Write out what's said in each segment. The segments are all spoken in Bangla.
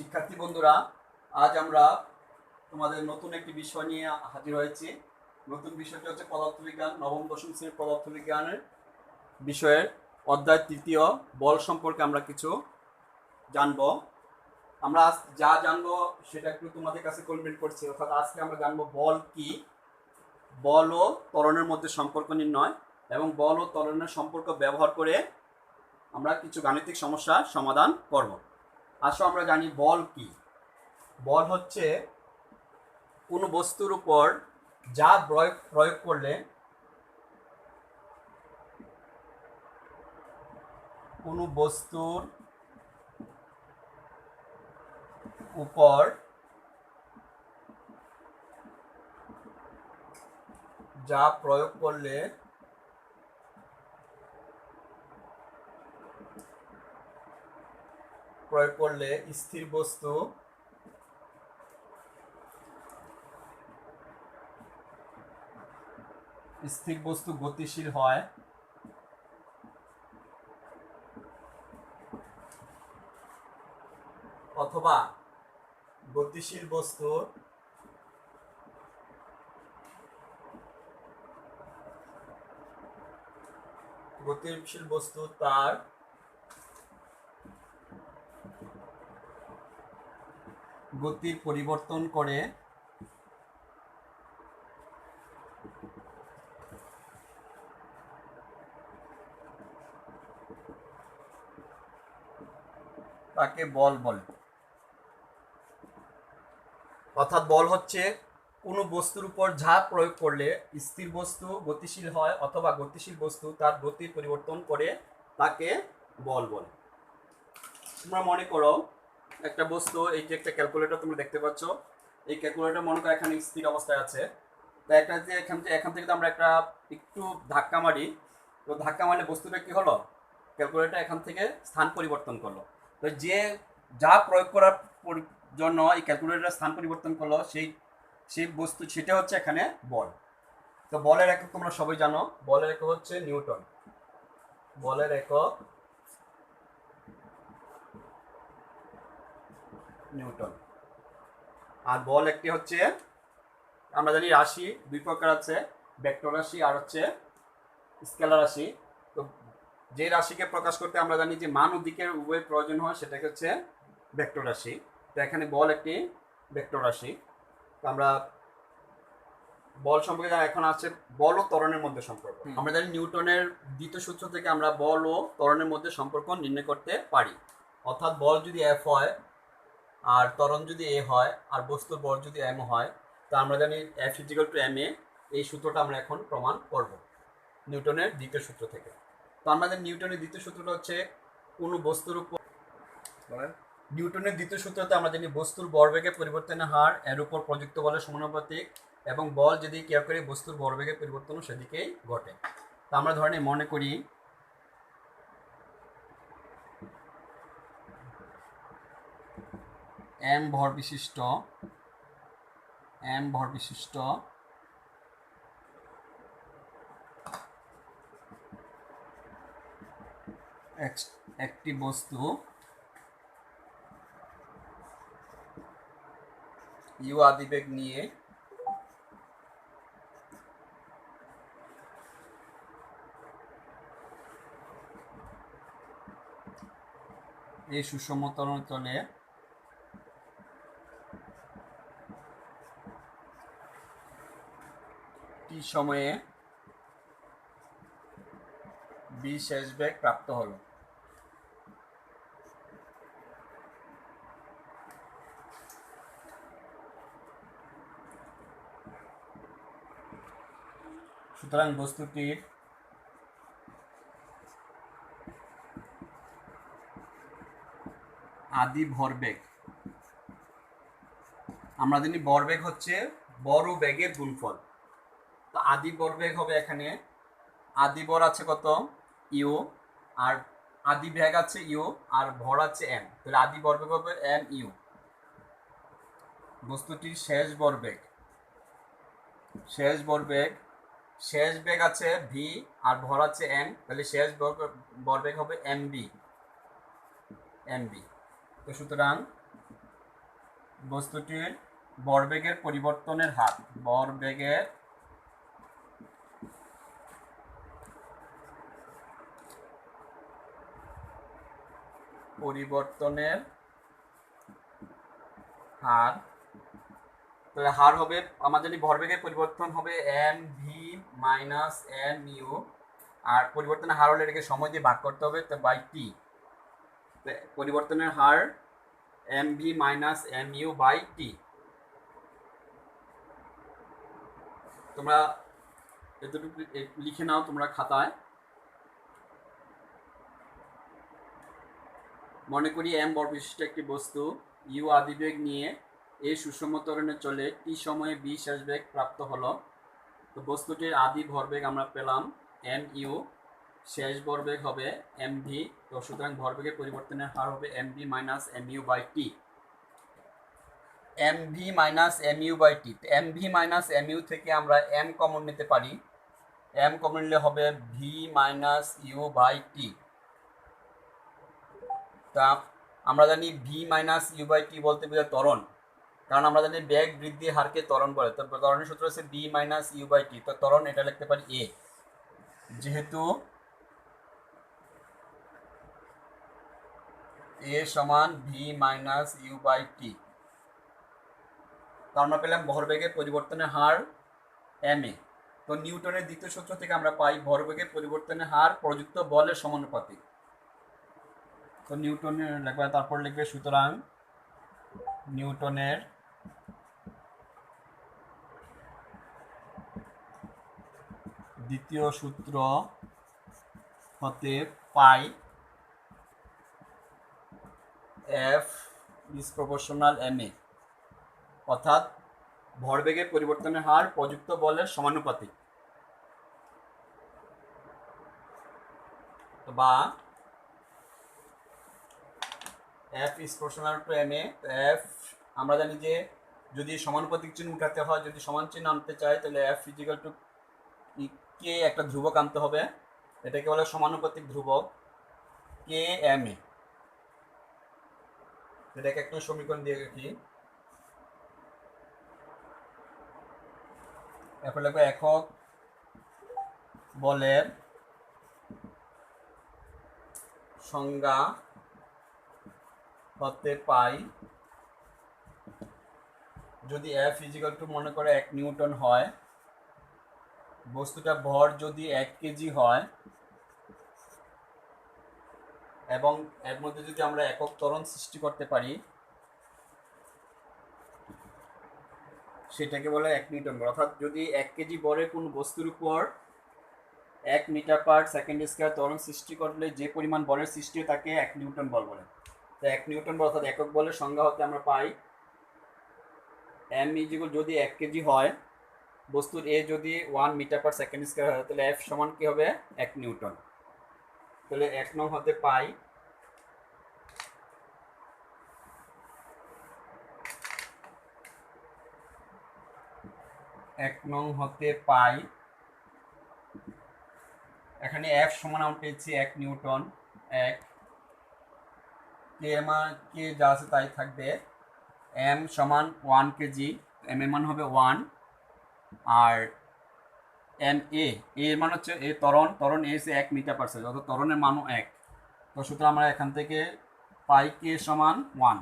শিক্ষার্থী বন্ধুরা, আজ আমরা তোমাদের নতুন একটি বিষয় নিয়ে হাজির হয়েছি। নতুন বিষয়টি হচ্ছে পদার্থবিজ্ঞান, নবম দশম শ্রেণীর পদার্থবিজ্ঞানের বিষয়ের অধ্যায় তৃতীয় বল সম্পর্কে আমরা কিছু জানবো। আমরা আজ যা জানবো সেটা একটু তোমাদের কাছে কনভেন্ট করছি, অর্থাৎ আজকে আমরা জানবো বল কি, বল ও ত্বরণের মধ্যে সম্পর্ক নির্ণয় এবং বল ও ত্বরণের সম্পর্ক ব্যবহার করে আমরা কিছু গাণিতিক সমস্যার সমাধান করব। আসো আমরা জানি বল কি। বল হচ্ছে কোনো বস্তুর উপর যা প্রয়োগ করলে কোনো বস্তুর উপর যা প্রয়োগ করলে স্থির বস্তু গতিশীল হয় অথবা গতিশীল বস্তু তার গতির পরিবর্তন করে তাকে বল বলে। অর্থাৎ বল হচ্ছে কোনো বস্তুর উপর যা প্রয়োগ করলে স্থির বস্তু গতিশীল হয় অথবা গতিশীল বস্তু তার গতির পরিবর্তন করে তাকে বল বলে। তোমরা মনে করো একটা বস্তু, এই যে একটা ক্যালকুলেটর তোমরা দেখতে পাচ্ছ, এই ক্যালকুলেটর মনে করো এখানে স্থির অবস্থায় আছে। তো একটা যে এখান থেকে আমরা একটা একটু ধাক্কা মারি, তো ধাক্কা মারলে বস্তুটা কি হলো, ক্যালকুলেটর এখান থেকে স্থান পরিবর্তন করলো। তো যে যা প্রয়োগ করার জন্য এই ক্যালকুলেটরের স্থান পরিবর্তন করলো সেই বস্তু, সেটা হচ্ছে এখানে বল। তো বলের একক তোমরা সবাই জানো, বলের একক হচ্ছে নিউটন। বলের একক নিউটন। আর বল একটি হচ্ছে, আমরা জানি রাশি দুই প্রকার আছে, ভেক্টর রাশি আর হচ্ছে স্কেলার রাশি। তো যে রাশিকে প্রকাশ করতে আমরা জানি যে মান ও দিকের উভয় প্রয়োজন হয়, সেটাকে হচ্ছে ভেক্টর রাশি। তো এখানে বল একটি ভেক্টর রাশি। তো আমরা বল সম্পর্কে জানা, এখন আছে বল ও ত্বরণের মধ্যে সম্পর্ক। আমরা জানি নিউটনের দ্বিতীয় সূত্র থেকে আমরা বল ও ত্বরণের মধ্যে সম্পর্ক নির্ণয় করতে পারি। অর্থাৎ বল যদি এফ হয় আর ত্বরণ যদি এ হয় আর বস্তুর বল যদি এম হয়, তো আমরা জানি এফ ইজিক্যাল টু এম এ। এই সূত্রটা আমরা এখন প্রমাণ করব নিউটনের দ্বিতীয় সূত্র থেকে। তো আমাদের নিউটনের দ্বিতীয় সূত্রটা হচ্ছে কোনো বস্তুর উপর, নিউটনের দ্বিতীয় সূত্রতে আমরা জানি বস্তুর ভরবেগের পরিবর্তনের হার এর উপর প্রযুক্ত বলের সমানুপাতিক, এবং বল যদি কেউ করে বস্তুর ভরবেগের পরিবর্তন সেদিকেই ঘটে। তো আমরা ধরে মনে করি এম ভর বিশিষ্ট একটি বস্তু ইউ আদিবেগ নিয়ে এই সুষম তলে টি সময়ে বি শেষ বেগ প্রাপ্ত হলো। সুতরাং বস্তুটির আদি ভরবেগ, আমরা জানি ভরবেগ হচ্ছে বড় বেগের গুণফল। তো আদি ভরবেগ হবে, এখানে আদি ভর আছে কত ইউ, আর আদি বেগ আছে ইউ, আর ভর আছে এম, তাহলে আদি ভরবেগ হবে এম ইউ। বস্তুটির শেষ বেগ আছে ভি আর ভর আছে এম, তাহলে শেষ ভরবেগ হবে এম বি। তো সুতরাং বস্তুটির ভরবেগের পরিবর্তনের হার, ভরবেগের পরিবর্তনের হার, তাহলে হার হবে আমাদের ভরবেগের পরিবর্তন হবে M V minus M U, আর পরিবর্তনের হার হলে এটাকে সময় দিয়ে ভাগ করতে হবে তো বাই টি। পরিবর্তনের হার M V minus M U by T. তোমরা এতটুকু লিখে নাও তোমরা খাতায়। মনে করি এম ভর বিশিষ্ট একটি বস্তু ইউ আদিবেগ নিয়ে এ সুষম ত্বরণে চলে টি সময়ে বি শেষ বেগ প্রাপ্ত হলো। তো বস্তুটির আদি ভরবেগ আমরা পেলাম এম ইউ, শেষ ভরবেগ হবে এম ভি। তো সুতরাং ভরবেগের পরিবর্তনের হার হবে M V minus M U by T. M V minus M U by T, M V minus M U থেকে আমরা এম কমন নিতে পারি, এম কমন নিলে হবে ভি মাইনাস ইউ বাই টি। তা আমরা জানি ভি মাইনাস ইউ বাই টি বলতে বোঝায় ত্বরণ, কারণ আমরা জানি বেগ বৃদ্ধি হারকে ত্বরণ বলে। তো ত্বরণের সূত্র হচ্ছে বি মাইনাস ইউ বাই টি। তো ত্বরণ এটা লিখতে পারি এ, যেহেতু এ সমান ভি মাইনাস ইউ বাই টি। তো আমরা পেলাম ভরবেগের পরিবর্তনের হার এম এ। তো নিউটনের দ্বিতীয় সূত্র থেকে আমরা পাই ভরবেগের পরিবর্তনের হার প্রযুক্ত বলের সমানুপাতিক। তো নিউটনের লিখবে, তারপর লিখবে সুতরাং নিউটনের দ্বিতীয় সূত্র হতে পাই F is proportional M A, অর্থাৎ ভরবেগের পরিবর্তনের হার প্রযুক্ত বলের সমানুপাতিক, বা F is proportional to M A. F আমরা জানি যে যদি সমানুপাতিক চিহ্ন উঠাতে হয়, যদি সমান চিহ্ন আনতে চাই তাহলে এফ ইজিক্যাল টু কে একটা ধ্রুবক আনতে হবে, এটাকে বলে সমানুপাতিক ধ্রুবক কে এম এ। এটাকে একটা সমীকরণ দিয়ে রাখি। এরপর লিখবো একক বলের সংজ্ঞা হতে পাই যদি এফ ইজিক্যাল টু মনে করে 1 নিউটন হয়, বস্তুটা ভর যদি 1 কেজি হয়, এবং এর মধ্যে যদি আমরা একক ত্বরণ সৃষ্টি করতে পারি, সেটাকে বলে 1 নিউটন বল। অর্থাৎ যদি 1 কেজি ভরের কোন বস্তুর উপর 1 মিটার পার সেকেন্ড স্কয়ার ত্বরণ সৃষ্টি করলে যে পরিমাণ বলের সৃষ্টি হয় তাকে 1 নিউটন বল বলে। তো 1 নিউটন বল অর্থাৎ একক বলের সংজ্ঞা হতে আমরা পাই এম ইজিক্যাল যদি 1 কেজি হয়, বস্তুর এ যদি 1 মিটার পার সেকেন্ড স্কয়ার হয়, তাহলে এফ সমান কি হবে 1 নিউটন। তাহলে 1 নং হতে পাই এখানে এফ সমান আমরা পেয়েছি 1 নিউটন, 1 কে মান কে যা আছে তাই থাকবে, এম সমান 1 কেজি, এম এর মান হবে 1, আর এম এর মান হচ্ছে এ ত্বরণ এ হচ্ছে 1 মিটার পার সেকেন্ড, অর্থাৎ ত্বরণের মানও 1। তো সুতরাং আমরা এখান থেকে পাই কে সমান 1।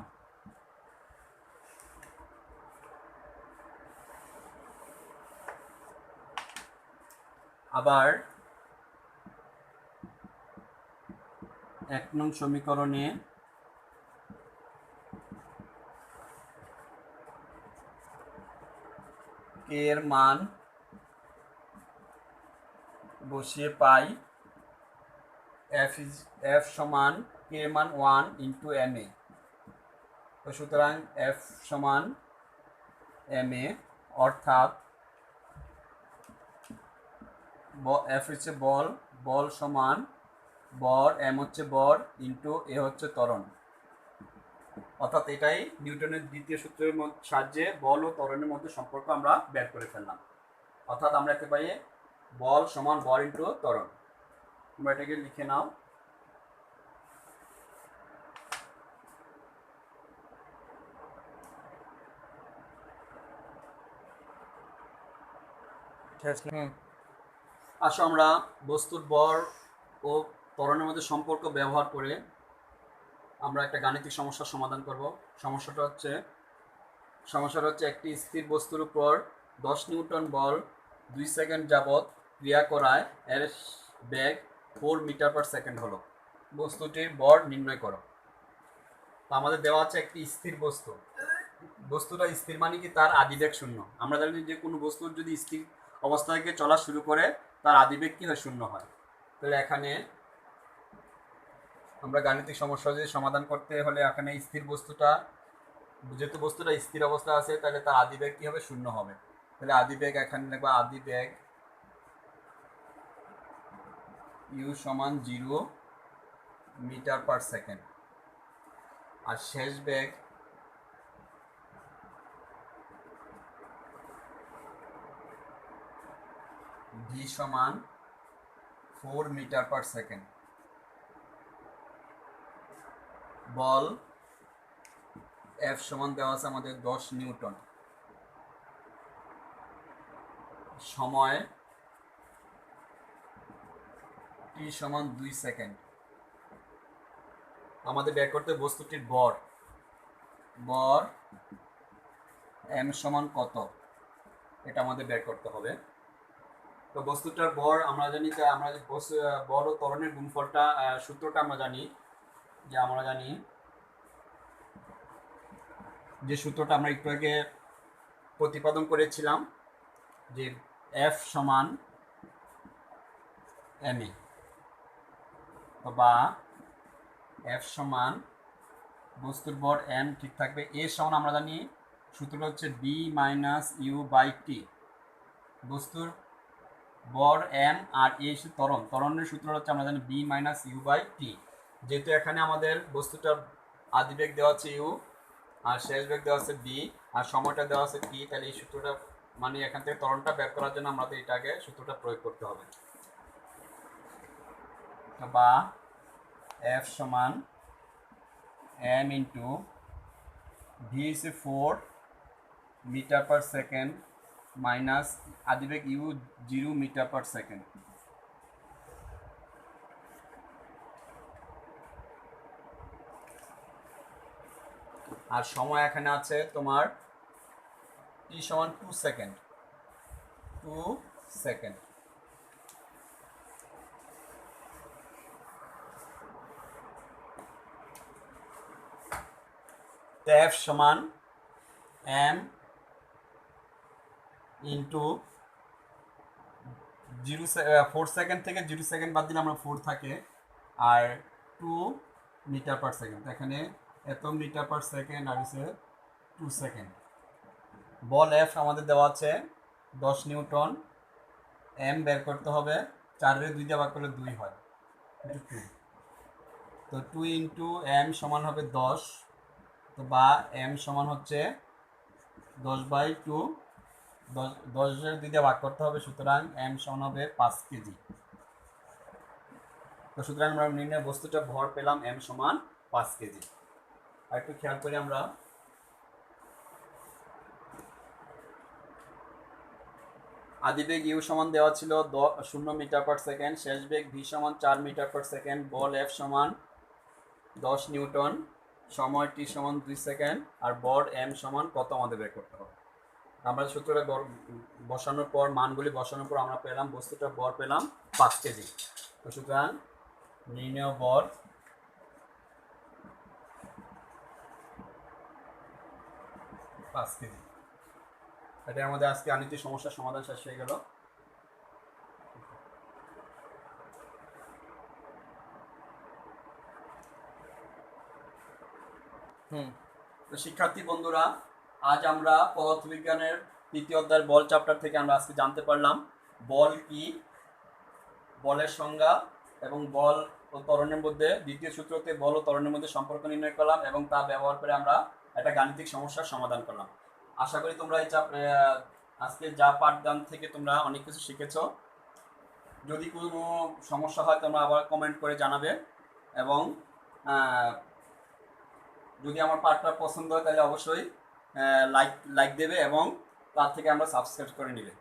আবার 1 নং সমীকরণে কে এর মান বসিয়ে পাই এফ সমান কে এর মান 1 ইন্টু এম এ। তো সুতরাং এফ সমান এম এ, অর্থাৎ এফ হচ্ছে বল সমান বর, এম হচ্ছে বর ইন্টু এ হচ্ছে ত্বরণ। অর্থাৎ এটাই নিউটনের দ্বিতীয় সূত্রের সাহায্যে বল ও ত্বরণের মধ্যে সম্পর্ক আমরা বের করে ফেললাম। অর্থাৎ আমরা এতে পাই বল সমান বর ইন্টু ত্বরণ। তোমরা এটাকে লিখে নাও। আসো আমরা বস্তুর ভর ও ত্বরণের মধ্যে সম্পর্ক ব্যবহার করে আমরা একটা গাণিতিক সমস্যার সমাধান করব। সমস্যাটা হচ্ছে একটি স্থির বস্তুর উপর 10 নিউটন বল 2 সেকেন্ড যাবৎ ক্রিয়া করায় এর বেগ 4 মিটার পার সেকেন্ড হলো। বস্তুটির ভর নির্ণয় করো। তো আমাদের দেওয়া আছে একটি স্থির বস্তু। বস্তুটা স্থির মানে কি তার আদিবেগ শূন্য। আমরা জানি যে কোনো বস্তুর যদি স্থির অবস্থা থেকে চলা শুরু করে তার আদিবেগ কি হয়, শূন্য হয়। তাহলে এখানে আমরা গাণিতিক সমস্যা যদি সমাধান করতে হলে এখানে স্থির বস্তুটা, যেহেতু বস্তুটা স্থির অবস্থা আছে তাহলে তার আদিবেগ কি হবে, শূন্য হবে। তাহলে আদিবেগ এখানে লিখবো আদিবেগ ইউ সমান 0 মিটার পার সেকেন্ড, আর শেষ বেগ ভি সমান 4 মিটার পার সেকেন্ড। বল এফ সমান দেওয়া আছে আমাদের 10 নিউটন। সময় টি সমান 2 সেকেন্ড। আমাদের বের করতে বস্তুটির ভর এম সমান কত, এটা আমাদের বের করতে হবে। তো বস্তুটার ভর আমরা জানি, আমরা ভর ও ত্বরণের গুণফলটা সূত্রটা আমরা জানি যে সূত্রটা আমরা একটু আগে প্রতিপাদন করেছিলাম, যে এফ সমান এম এ, বা এফ সমান বস্তুর ভর এম ঠিক থাকবে, এ সমান আমরা জানি সূত্রটা হচ্ছে বি মাইনাস ইউ বাই টি। বস্তুর ভর এম আর এ ত্বরণের সূত্রটা হচ্ছে আমরা জানি বি মাইনাস ইউ বাই টি। যেহেতু এখানে আমাদের বস্তুটার আদিবেগ দেওয়া আছে ইউ আর শেষ বেগ দেওয়া আছে বি আর সময়টা দেওয়া আছে টি, তাহলে এই সূত্রটা মানে এখান থেকে ত্বরণটা বের করার জন্য আমাদের এটাকে সূত্রটা প্রয়োগ করতে হবে। বা এফ সমান M into V is 4 metre per second minus আদিবেগ ইউ 0 মিটার পার সেকেন্ড। আর সময় এখানে আছে তোমার টি সমান 2 সেকেন্ড। এফ সমান এম ইন্টু 4 সেকেন্ড থেকে 0 সেকেন্ড বাদ দিলে আমরা 4 থাকে, আর 2 মিটার পার সেকেন্ড। এখানে এত মিটার পার সেকেন্ড আর হচ্ছে 2 সেকেন্ড। বল এফ আমাদের দেওয়া আছে 10 নিউটন। এম বের করতে হবে, 4 2 দিয়ে ভাগ করলে 2 হয়, 2। তো 2 ইন্টু এম সমান হবে 10, তো বা এম সমান হচ্ছে 10/2, 10 2 দিয়ে ভাগ করতে হবে, সুতরাং এম সমান হবে 5 কেজি। তো সুতরাং আমরা নির্ণয় বস্তুটা ভর পেলাম এম সমান 5 কেজি। আর একটু খেয়াল করি আমরা, আদিবেগ ইউ সমান দেওয়া ছিল 0 মিটার পার সেকেন্ড, শেষ বেগ ভি সমান 4 মিটার পার সেকেন্ড, বল এফ সমান 10 নিউটন, সময় টি সমান 2 সেকেন্ড, আর ভর এম সমান কত আমাদের বের করতে হবে। আমরা সূত্রটা বসানোর পর, মানগুলি বসানোর পর আমরা পেলাম বস্তুটার ভর পেলাম 5 কেজি। তো সুতরাং নির্ণয় ভর পাঁচ কেজি। এটা আমাদের আজকে গাণিতিক সমস্যার সমাধান শেষ হয়ে গেল। তো শিক্ষার্থী বন্ধুরা, আজ আমরা পদার্থবিজ্ঞানের 3য় অধ্যায়ের বল চ্যাপ্টার থেকে আমরা আজকে জানতে পারলাম বল কি, বলের সংজ্ঞা, এবং বল ও ত্বরণের মধ্যে 2য় সূত্রতে বল ও ত্বরণের মধ্যে সম্পর্ক নির্ণয় করলাম, এবং তা ব্যবহার করে আমরা একটা গাণিতিক সমস্যার সমাধান করলাম। আশা করি তোমরা এই আজকে যা পাঠদান থেকে তোমরা অনেক কিছু শিখেছো। যদি কোনো সমস্যা হয় তোমরা আবার কমেন্ট করে জানাবে, এবং যদি আমার পাঠটা পছন্দ হয় তাহলে অবশ্যই লাইক দেবে, এবং তার থেকে আমরা সাবস্ক্রাইব করে নেবে।